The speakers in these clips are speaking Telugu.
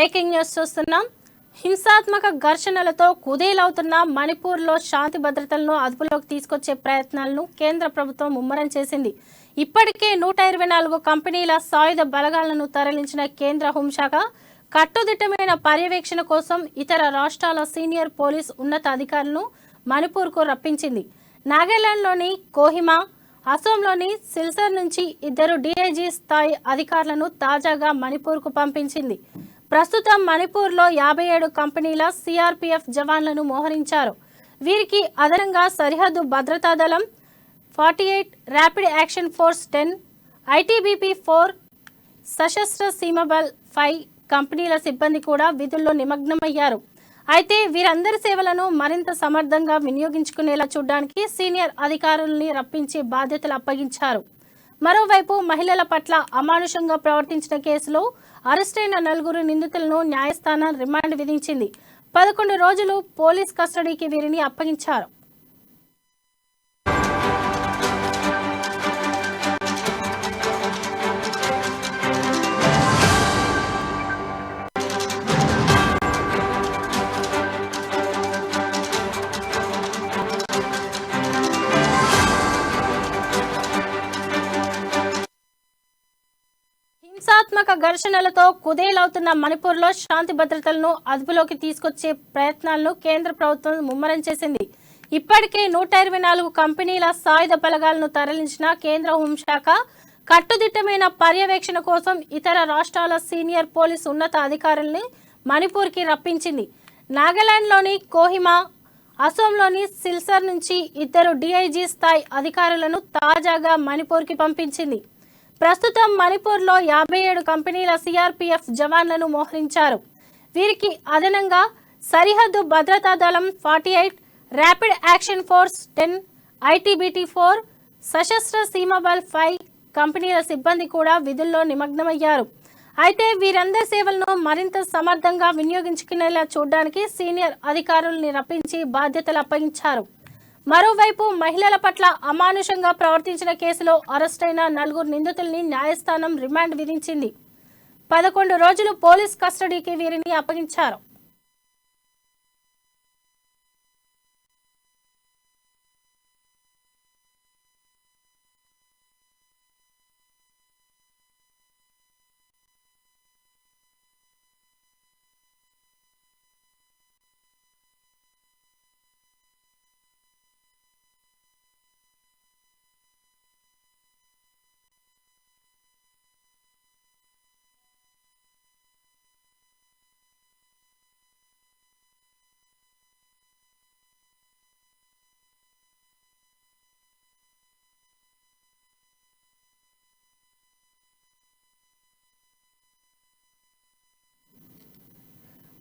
బ్రేకింగ్ న్యూస్ చూస్తున్నాం. హింసాత్మక ఘర్షణలతో కుదేలవుతున్న మణిపూర్లో శాంతి భద్రతలను అదుపులోకి తీసుకొచ్చే ప్రయత్నాలను కేంద్ర ప్రభుత్వం ముమ్మరం చేసింది. ఇప్పటికే 124 కంపెనీల సాయుధ బలగాలను తరలించిన కేంద్ర హోంశాఖ కట్టుదిట్టమైన పర్యవేక్షణ కోసం ఇతర రాష్ట్రాల సీనియర్ పోలీస్ ఉన్నత అధికారులను మణిపూర్కు రప్పించింది. నాగాలాండ్లోని కోహిమా, అసోంలోని సిల్చర్ నుంచి 2 డీఐజీ స్థాయి అధికారులను తాజాగా మణిపూర్కు పంపించింది. ప్రస్తుతం మణిపూర్లో 57 కంపెనీల సిఆర్పిఎఫ్ జవాన్లను మోహరించారు. వీరికి అదనంగా సరిహద్దు భద్రతా దళం 48, rapid action force 10, ITBP 4, Sashastra Seema Bal 5 కంపెనీల సిబ్బంది కూడా విధుల్లో నిమగ్నమయ్యారు. అయితే వీరందరి సేవలను మరింత సమర్థంగా వినియోగించుకునేలా చూడడానికి సీనియర్ అధికారుల్ని రప్పించి బాధ్యతలు అప్పగించారు. మరోవైపు మహిళల పట్ల అమానుషంగా ప్రవర్తించిన కేసులో అరెస్టైన 4 నిందితులను న్యాయస్థానం రిమాండ్ విధించింది. 11 రోజులు పోలీస్ కస్టడీకి వీరిని అప్పగించారు. హింసాత్మక ఘర్షణలతో కుదేలవుతున్న మణిపూర్లో శాంతి భద్రతలను అదుపులోకి తీసుకొచ్చే ప్రయత్నాలను కేంద్ర ప్రభుత్వం ముమ్మరం చేసింది. ఇప్పటికే 124 కంపెనీల సాయుధ బలగాలను తరలించిన కేంద్ర హోంశాఖ కట్టుదిట్టమైన పర్యవేక్షణ కోసం ఇతర రాష్ట్రాల సీనియర్ పోలీస్ ఉన్నత అధికారుల్ని మణిపూర్కి రప్పించింది. నాగాలాండ్లోని కోహిమా, అసోంలోని సిల్చర్ నుంచి 2 డీఐజీ స్థాయి అధికారులను తాజాగా మణిపూర్కి పంపించింది. ప్రస్తుతం మణిపూర్లో 57 కంపెనీల సిఆర్పిఎఫ్ జవాన్లను మోహరించారు. వీరికి అదనంగా సరిహద్దు భద్రతా దళం 48, rapid action force 10, ఐటీబీటీ 4, Sashastra Seema Bal 5 కంపెనీల సిబ్బంది కూడా విధుల్లో నిమగ్నమయ్యారు. అయితే వీరందరి సేవలను మరింత సమర్థంగా వినియోగించుకునేలా చూడడానికి సీనియర్ అధికారుల్ని రప్పించి బాధ్యతలు అప్పగించారు. మరోవైపు మహిళల పట్ల అమానుషంగా ప్రవర్తించిన కేసులో అరెస్టైన 4 నిందితుల్ని న్యాయస్థానం రిమాండ్ విధించింది. 11 రోజులు పోలీస్ కస్టడీకి వీరిని అప్పగించారు.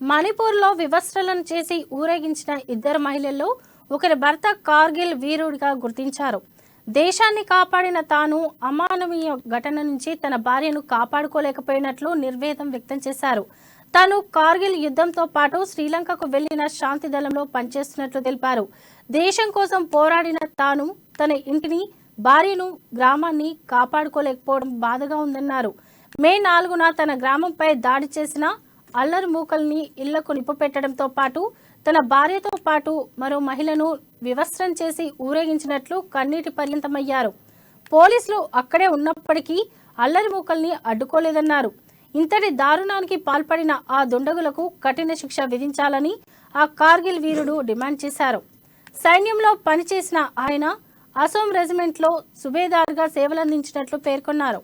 మణిపూర్లో వివస్త్రలను చేసి ఊరేగించిన 2 మహిళల్లో ఒకరి భర్త కార్గిల్ వీరుడిగా గుర్తించారు. దేశాన్ని కాపాడిన తాను అమానవీయ ఘటన నుంచి తన భార్యను కాపాడుకోలేకపోయినట్లు నిర్వేదం వ్యక్తం చేశారు. తాను కార్గిల్ యుద్ధంతో పాటు శ్రీలంకకు వెళ్లిన శాంతి దళంలో పనిచేస్తున్నట్లు తెలిపారు. దేశం కోసం పోరాడిన తాను తన ఇంటిని, భార్యను, గ్రామాన్ని కాపాడుకోలేకపోవడం బాధగా ఉందన్నారు. మే 4న తన గ్రామంపై దాడి చేసిన అల్లరి మూకల్ని ఇళ్లకు నిప్పుపెట్టడంతో పాటు తన భార్యతో పాటు మరో మహిళను వివస్త్రం చేసి ఊరేగించినట్లు కన్నీటి పర్యంతమయ్యారు. పోలీసులు అక్కడే ఉన్నప్పటికీ అల్లరి మూకల్ని అడ్డుకోలేదన్నారు. ఇంతటి దారుణానికి పాల్పడిన ఆ దుండగులకు కఠిన శిక్ష విధించాలని ఆ కార్గిల్ వీరుడు డిమాండ్ చేశారు. సైన్యంలో పనిచేసిన ఆయన అసోం రెజిమెంట్లో సుబేదార్గా సేవలందించినట్లు పేర్కొన్నారు.